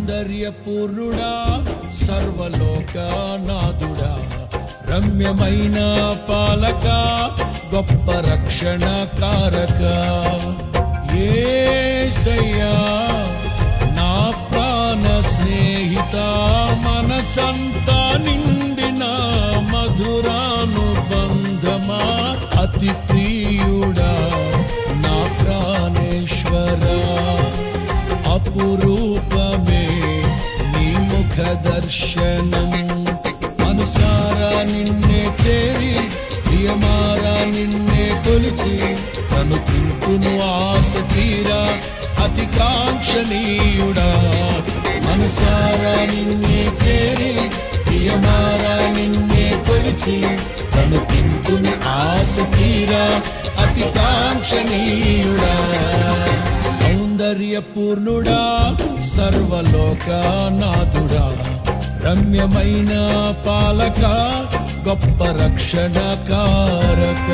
సౌందర్యపూర్ణుడా సర్వలోకనాథుడా రమ్యమైన పాలక గొప్ప రక్షణ కారక యేసయ్యా నా ప్రాణ స్నేహిత మనసంతా నిండిన మధురానుబంధమా అతి ప్రియుడా నా ప్రాణేశ్వరా అపురూపమే నీ ముఖ దర్శనం మనసారా నిన్నే చేరి ప్రియమారా నిన్నే కొలిచి తను తింటును ఆశ తీరా అతి కాంక్షణీయుడా మనసారా నిన్నే చేరి ప్రియమారా నిన్నే కొలిచి తను తింటును ఆశ తీరా అతి కాంక్షణీయుడా సౌందర్యపూర్ణుడా సర్వలోకనాథుడా రమ్యమైన పాలక గొప్ప రక్షణ కారక